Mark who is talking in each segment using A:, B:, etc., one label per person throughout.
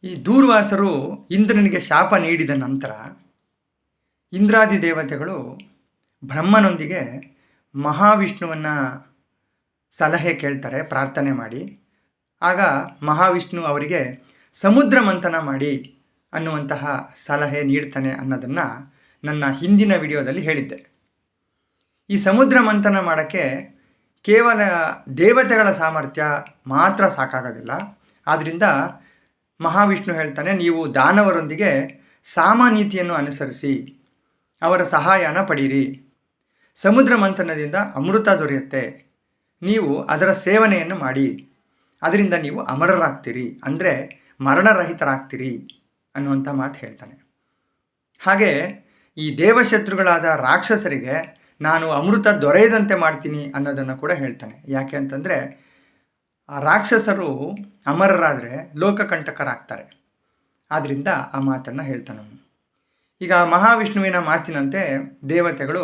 A: ಈ ದೂರ್ವಾಸರು ಇಂದ್ರನಿಗೆ ಶಾಪ ನೀಡಿದ ನಂತರ ಇಂದ್ರಾದಿ ದೇವತೆಗಳು ಬ್ರಹ್ಮನೊಂದಿಗೆ ಮಹಾವಿಷ್ಣುವನ್ನು ಸಲಹೆ ಕೇಳ್ತಾರೆ, ಪ್ರಾರ್ಥನೆ ಮಾಡಿ. ಆಗ ಮಹಾವಿಷ್ಣು ಅವರಿಗೆ ಸಮುದ್ರ ಮಂಥನ ಮಾಡಿ ಅನ್ನುವಂತಹ ಸಲಹೆ ನೀಡ್ತಾನೆ ಅನ್ನೋದನ್ನು ನನ್ನ ಹಿಂದಿನ ವಿಡಿಯೋದಲ್ಲಿ ಹೇಳಿದ್ದೆ. ಈ ಸಮುದ್ರ ಮಂಥನ ಮಾಡೋಕ್ಕೆ ಕೇವಲ ದೇವತೆಗಳ ಸಾಮರ್ಥ್ಯ ಮಾತ್ರ ಸಾಕಾಗೋದಿಲ್ಲ. ಆದ್ದರಿಂದ ಮಹಾವಿಷ್ಣು ಹೇಳ್ತಾನೆ, ನೀವು ದಾನವರೊಂದಿಗೆ ಸಾಮನೀತಿಯನ್ನು ಅನುಸರಿಸಿ ಅವರ ಸಹಾಯನ ಪಡೀರಿ. ಸಮುದ್ರ ಮಂಥನದಿಂದ ಅಮೃತ ದೊರೆಯುತ್ತೆ, ನೀವು ಅದರ ಸೇವನೆಯನ್ನು ಮಾಡಿ, ಅದರಿಂದ ನೀವು ಅಮರರಾಗ್ತೀರಿ, ಅಂದರೆ ಮರಣರಹಿತರಾಗ್ತೀರಿ ಅನ್ನುವಂಥ ಮಾತು ಹೇಳ್ತಾನೆ. ಹಾಗೆ ಈ ದೇವಶತ್ರುಗಳಾದ ರಾಕ್ಷಸರಿಗೆ ನಾನು ಅಮೃತ ದೊರೆಯದಂತೆ ಮಾಡ್ತೀನಿ ಅನ್ನೋದನ್ನು ಕೂಡ ಹೇಳ್ತಾನೆ. ಯಾಕೆ ಅಂತಂದರೆ ಆ ರಾಕ್ಷಸರು ಅಮರರಾದರೆ ಲೋಕಕಂಟಕರಾಗ್ತಾರೆ. ಆದ್ದರಿಂದ ಆ ಮಾತನ್ನು ಹೇಳ್ತಾನೆ. ಈಗ ಮಹಾವಿಷ್ಣುವಿನ ಮಾತಿನಂತೆ ದೇವತೆಗಳು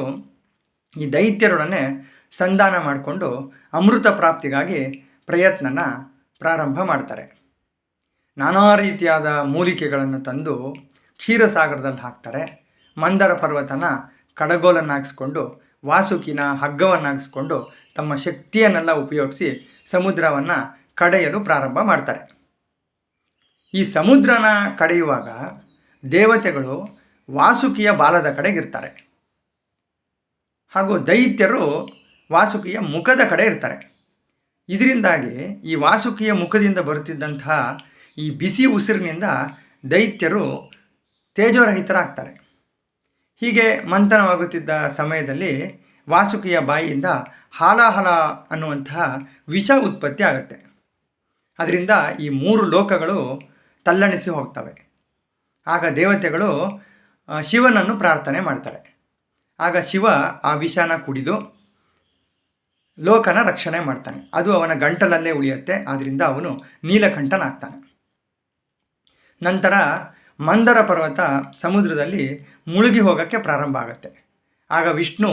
A: ಈ ದೈತ್ಯರೊಡನೆ ಸಂಧಾನ ಮಾಡಿಕೊಂಡು ಅಮೃತ ಪ್ರಾಪ್ತಿಗಾಗಿ ಪ್ರಯತ್ನನ ಪ್ರಾರಂಭ ಮಾಡ್ತಾರೆ. ನಾನಾ ರೀತಿಯಾದ ಮೂಲಿಕೆಗಳನ್ನು ತಂದು ಕ್ಷೀರಸಾಗರದಲ್ಲಿ ಹಾಕ್ತಾರೆ. ಮಂದರ ಪರ್ವತನ ಕಡಗೋಲನ್ನಾಗಿಸ್ಕೊಂಡು ವಾಸುಕಿನ ಹಗ್ಗವನ್ನಾಗಿಸ್ಕೊಂಡು ತಮ್ಮ ಶಕ್ತಿಯನ್ನೆಲ್ಲ ಉಪಯೋಗಿಸಿ ಸಮುದ್ರವನ್ನು ಕಡೆಯಲು ಪ್ರಾರಂಭ ಮಾಡ್ತಾರೆ. ಈ ಸಮುದ್ರನ ಕಡೆಯುವಾಗ ದೇವತೆಗಳು ವಾಸುಕಿಯ ಬಾಲದ ಕಡೆಗಿರ್ತಾರೆ, ಹಾಗೂ ದೈತ್ಯರು ವಾಸುಕಿಯ ಮುಖದ ಕಡೆ ಇರ್ತಾರೆ. ಇದರಿಂದಾಗಿ ಈ ವಾಸುಕಿಯ ಮುಖದಿಂದ ಬರುತ್ತಿದ್ದಂತಹ ಈ ಬಿಸಿ ಉಸಿರಿನಿಂದ ದೈತ್ಯರು ತೇಜೋರಹಿತರಾಗ್ತಾರೆ. ಹೀಗೆ ಮಂಥನವಾಗುತ್ತಿದ್ದ ಸಮಯದಲ್ಲಿ ವಾಸುಕಿಯ ಬಾಯಿಯಿಂದ ಹಾಲಾಹಲ ಅನ್ನುವಂತಹ ವಿಷ ಉತ್ಪತ್ತಿ ಆಗುತ್ತೆ. ಅದರಿಂದ ಈ 3 ಲೋಕಗಳು ತಲ್ಲಣಿಸಿ ಹೋಗ್ತವೆ. ಆಗ ದೇವತೆಗಳು ಶಿವನನ್ನು ಪ್ರಾರ್ಥನೆ ಮಾಡ್ತಾರೆ. ಆಗ ಶಿವ ಆ ವಿಷನ ಕುಡಿದು ಲೋಕನ ರಕ್ಷಣೆ ಮಾಡ್ತಾನೆ. ಅದು ಅವನ ಗಂಟಲಲ್ಲೇ ಉಳಿಯುತ್ತೆ. ಆದ್ದರಿಂದ ಅವನು ನೀಲಕಂಠನಾಗ್ತಾನೆ. ನಂತರ ಮಂದರ ಪರ್ವತ ಸಮುದ್ರದಲ್ಲಿ ಮುಳುಗಿ ಹೋಗೋಕ್ಕೆ ಪ್ರಾರಂಭ ಆಗುತ್ತೆ. ಆಗ ವಿಷ್ಣು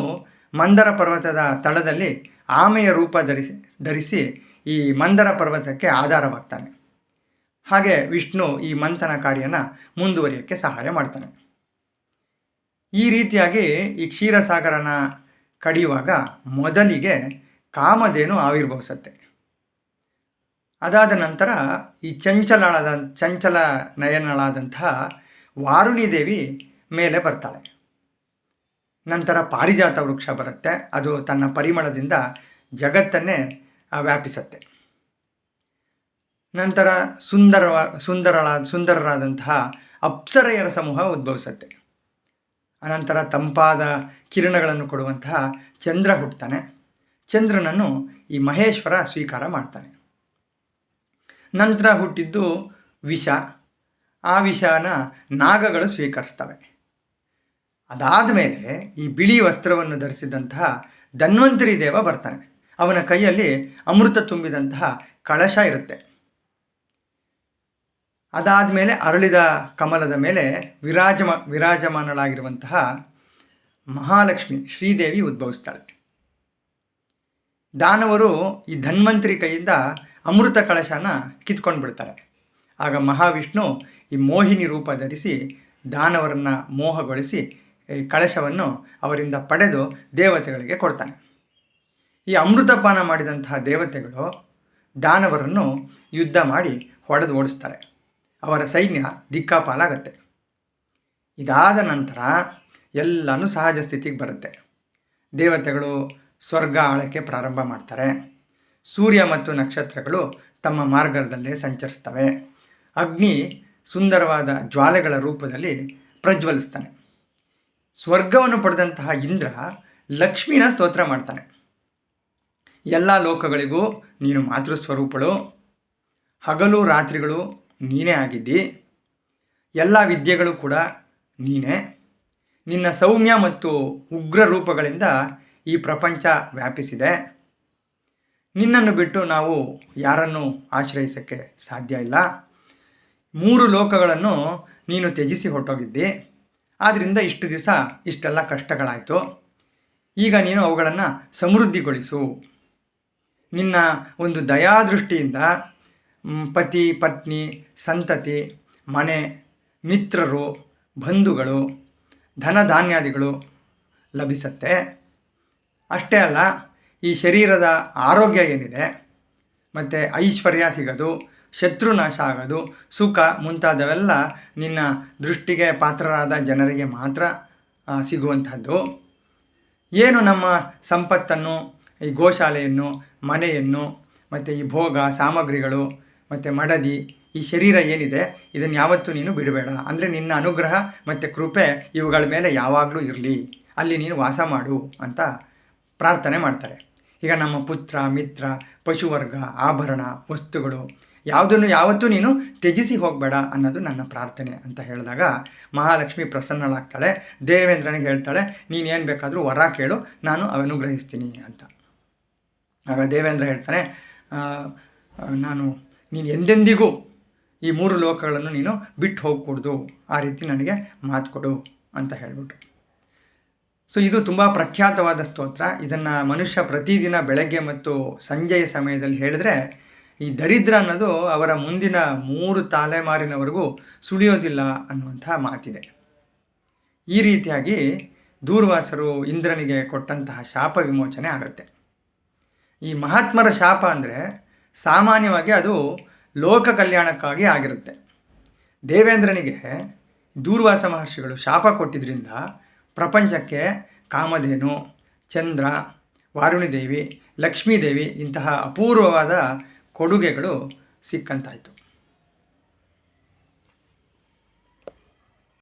A: ಮಂದರ ಪರ್ವತದ ತಳದಲ್ಲಿ ಆಮೆಯ ರೂಪ ಧರಿಸಿ ಈ ಮಂದರ ಪರ್ವತಕ್ಕೆ ಆಧಾರವಾಗ್ತಾನೆ. ಹಾಗೆ ವಿಷ್ಣು ಈ ಮಂಥನ ಕಾರ್ಯನ ಮುಂದುವರಿಯೋಕ್ಕೆ ಸಹಾಯ ಮಾಡ್ತಾನೆ. ಈ ರೀತಿಯಾಗಿ ಈ ಕ್ಷೀರಸಾಗರನ ಕಡಿಯುವಾಗ ಮೊದಲಿಗೆ ಕಾಮಧೇನು ಆವಿರ್ಭವಿಸುತ್ತೆ. ಅದಾದ ನಂತರ ಈ ಚಂಚಲ ನಯನಳಾದಂತಹ ವಾರುಣಿ ದೇವಿ ಮೇಲೆ ಬರ್ತಾಳೆ. ನಂತರ ಪಾರಿಜಾತ ವೃಕ್ಷ ಬರುತ್ತೆ. ಅದು ತನ್ನ ಪರಿಮಳದಿಂದ ಜಗತ್ತನ್ನೇ ವ್ಯಾಪಿಸುತ್ತೆ. ನಂತರ ಸುಂದರರಾದಂತಹ ಅಪ್ಸರೆಯರ ಸಮೂಹ ಉದ್ಭವಿಸುತ್ತೆ. ಅನಂತರ ತಂಪಾದ ಕಿರಣಗಳನ್ನು ಕೊಡುವಂತಹ ಚಂದ್ರ ಹುಟ್ಟುತ್ತಾನೆ. ಚಂದ್ರನನ್ನು ಈ ಮಹೇಶ್ವರ ಸ್ವೀಕಾರ ಮಾಡ್ತಾನೆ. ನಂತರ ಹುಟ್ಟಿದ್ದು ವಿಷ. ಆ ವಿಷನ ನಾಗಗಳು ಸ್ವೀಕರಿಸ್ತವೆ. ಅದಾದ ಮೇಲೆ ಈ ಬಿಳಿ ವಸ್ತ್ರವನ್ನು ಧರಿಸಿದಂತಹ ಧನ್ವಂತರಿ ದೇವ ಬರ್ತಾನೆ. ಅವನ ಕೈಯಲ್ಲಿ ಅಮೃತ ತುಂಬಿದಂತಹ ಕಳಶ ಇರುತ್ತೆ. ಅದಾದ ಮೇಲೆ ಅರಳಿದ ಕಮಲದ ಮೇಲೆ ವಿರಾಜಮಾನಳಾಗಿರುವಂತಹ ಮಹಾಲಕ್ಷ್ಮಿ ಶ್ರೀದೇವಿ ಉದ್ಭವಿಸ್ತಾಳೆ. ದಾನವರು ಈ ಧನ್ವಂತರಿ ಕೈಯಿಂದ ಅಮೃತ ಕಳಶನ ಕಿತ್ಕೊಂಡು ಬಿಡ್ತಾರೆ. ಆಗ ಮಹಾವಿಷ್ಣು ಈ ಮೋಹಿನಿ ರೂಪ ಧರಿಸಿ ದಾನವರನ್ನು ಮೋಹಗೊಳಿಸಿ ಈ ಕಳಶವನ್ನು ಅವರಿಂದ ಪಡೆದು ದೇವತೆಗಳಿಗೆ ಕೊಡ್ತಾನೆ. ಈ ಅಮೃತಪಾನ ಮಾಡಿದಂತಹ ದೇವತೆಗಳು ದಾನವರನ್ನು ಯುದ್ಧ ಮಾಡಿ ಹೊಡೆದು ಓಡಿಸ್ತಾರೆ. ಅವರ ಸೈನ್ಯ ದಿಕ್ಕಾಪಾಲಾಗತ್ತೆ. ಇದಾದ ನಂತರ ಎಲ್ಲನೂ ಸಹಜ ಸ್ಥಿತಿಗೆ ಬರುತ್ತೆ. ದೇವತೆಗಳು ಸ್ವರ್ಗ ಆಳಕ್ಕೆ ಪ್ರಾರಂಭ ಮಾಡ್ತಾರೆ. ಸೂರ್ಯ ಮತ್ತು ನಕ್ಷತ್ರಗಳು ತಮ್ಮ ಮಾರ್ಗದಲ್ಲೇ ಸಂಚರಿಸ್ತವೆ. ಅಗ್ನಿ ಸುಂದರವಾದ ಜ್ವಾಲೆಗಳ ರೂಪದಲ್ಲಿ ಪ್ರಜ್ವಲಿಸ್ತಾನೆ. ಸ್ವರ್ಗವನ್ನು ಪಡೆದಂತಹ ಇಂದ್ರ ಲಕ್ಷ್ಮಿನ ಸ್ತೋತ್ರ ಮಾಡ್ತಾನೆ. ಎಲ್ಲ ಲೋಕಗಳಿಗೂ ನೀನು ಮಾತೃಸ್ವರೂಪಳು, ಹಗಲು ರಾತ್ರಿಗಳು ನೀನೇ ಆಗಿದ್ದಿ, ಎಲ್ಲ ವಿದ್ಯೆಗಳು ಕೂಡ ನೀನೇ. ನಿನ್ನ ಸೌಮ್ಯ ಮತ್ತು ಉಗ್ರ ರೂಪಗಳಿಂದ ಈ ಪ್ರಪಂಚ ವ್ಯಾಪಿಸಿದೆ. ನಿನ್ನನ್ನು ಬಿಟ್ಟು ನಾವು ಯಾರನ್ನು ಆಶ್ರಯಿಸೋಕ್ಕೆ ಸಾಧ್ಯ ಇಲ್ಲ. 3 ಲೋಕಗಳನ್ನು ನೀನು ತ್ಯಜಿಸಿ ಹೊರಟೋಗಿದ್ದಿ. ಆದ್ದರಿಂದ ಇಷ್ಟು ದಿವಸ ಇಷ್ಟೆಲ್ಲ ಕಷ್ಟಗಳಾಯಿತು. ಈಗ ನೀನು ಅವುಗಳನ್ನು ಸಮೃದ್ಧಿಗೊಳಿಸು. ನಿನ್ನ ಒಂದು ದಯಾದೃಷ್ಟಿಯಿಂದ ಪತಿ, ಪತ್ನಿ, ಸಂತತಿ ಮನೆ, ಮಿತ್ರರು, ಬಂಧುಗಳು, ಧನ ಧಾನ್ಯಾದಿಗಳು ಲಭಿಸುತ್ತೆ. ಅಷ್ಟೇ ಅಲ್ಲ, ಈ ಶರೀರದ ಆರೋಗ್ಯ ಏನಿದೆ ಮತ್ತು ಐಶ್ವರ್ಯ ಸಿಗೋದು, ಶತ್ರುನಾಶ ಆಗೋದು, ಸುಖ ಮುಂತಾದವೆಲ್ಲ ನಿನ್ನ ದೃಷ್ಟಿಗೆ ಪಾತ್ರರಾದ ಜನರಿಗೆ ಮಾತ್ರ ಸಿಗುವಂಥದ್ದು. ಏನು ನಮ್ಮ ಸಂಪತ್ತನ್ನು, ಈ ಗೋಶಾಲೆಯನ್ನು, ಮನೆಯನ್ನು ಮತ್ತು ಈ ಭೋಗ ಸಾಮಗ್ರಿಗಳು ಮತ್ತು ಮಡದಿ, ಈ ಶರೀರ ಏನಿದೆ ಇದನ್ನು ಯಾವತ್ತೂ ನೀನು ಬಿಡಬೇಡ. ಅಂದರೆ ನಿನ್ನ ಅನುಗ್ರಹ ಮತ್ತು ಕೃಪೆ ಇವುಗಳ ಮೇಲೆ ಯಾವಾಗಲೂ ಇರಲಿ, ಅಲ್ಲಿ ನೀನು ವಾಸ ಮಾಡು ಅಂತ ಪ್ರಾರ್ಥನೆ ಮಾಡ್ತಾರೆ. ಈಗ ನಮ್ಮ ಪುತ್ರ, ಮಿತ್ರ, ಪಶುವರ್ಗ, ಆಭರಣ, ವಸ್ತುಗಳು ಯಾವುದನ್ನು ಯಾವತ್ತೂ ನೀನು ತ್ಯಜಿಸಿ ಹೋಗಬೇಡ ಅನ್ನೋದು ನನ್ನ ಪ್ರಾರ್ಥನೆ ಅಂತ ಹೇಳಿದಾಗ ಮಹಾಲಕ್ಷ್ಮಿ ಪ್ರಸನ್ನಳಾಗ್ತಾಳೆ. ದೇವೇಂದ್ರನಿಗೆ ಹೇಳ್ತಾಳೆ, ನೀನೇನು ಬೇಕಾದರೂ ವರ ಕೇಳು, ನಾನು ಅನುಗ್ರಹಿಸ್ತೀನಿ ಅಂತ. ಆಗ ದೇವೇಂದ್ರ ಹೇಳ್ತಾನೆ, ನೀನು ಎಂದೆಂದಿಗೂ ಈ 3 ಲೋಕಗಳನ್ನು ನೀನು ಬಿಟ್ಟು ಹೋಗಕೂಡ್ದು, ಆ ರೀತಿ ನನಗೆ ಮಾತು ಕೊಡು ಅಂತ ಹೇಳಿಬಿಟ್ಟು. ಸೊ ಇದು ತುಂಬ ಪ್ರಖ್ಯಾತವಾದ ಸ್ತೋತ್ರ. ಇದನ್ನು ಮನುಷ್ಯ ಪ್ರತಿದಿನ ಬೆಳಗ್ಗೆ ಮತ್ತು ಸಂಜೆಯ ಸಮಯದಲ್ಲಿ ಹೇಳಿದ್ರೆ ಈ ದರಿದ್ರ ಅನ್ನೋದು ಅವರ ಮುಂದಿನ 3 ತಲೆಮಾರಿನವರೆಗೂ ಸುಳಿಯೋದಿಲ್ಲ ಅನ್ನುವಂಥ ಮಾತಿದೆ. ಈ ರೀತಿಯಾಗಿ ದೂರ್ವಾಸರು ಇಂದ್ರನಿಗೆ ಕೊಟ್ಟಂತಹ ಶಾಪ ವಿಮೋಚನೆ ಆಗುತ್ತೆ. ಈ ಮಹಾತ್ಮರ ಶಾಪ ಅಂದರೆ ಸಾಮಾನ್ಯವಾಗಿ ಅದು ಲೋಕ ಕಲ್ಯಾಣಕ್ಕಾಗಿ ಆಗಿರುತ್ತೆ. ದೇವೇಂದ್ರನಿಗೆ ದೂರ್ವಾಸ ಮಹರ್ಷಿಗಳು ಶಾಪ ಕೊಟ್ಟಿದ್ದರಿಂದ ಪ್ರಪಂಚಕ್ಕೆ ಕಾಮಧೇನು, ಚಂದ್ರ, ವಾರುಣಿದೇವಿ, ಲಕ್ಷ್ಮೀದೇವಿ ಇಂತಹ ಅಪೂರ್ವವಾದ ಕೊಡುಗೆಗಳು ಸಿಕ್ಕಂತಾಯಿತು.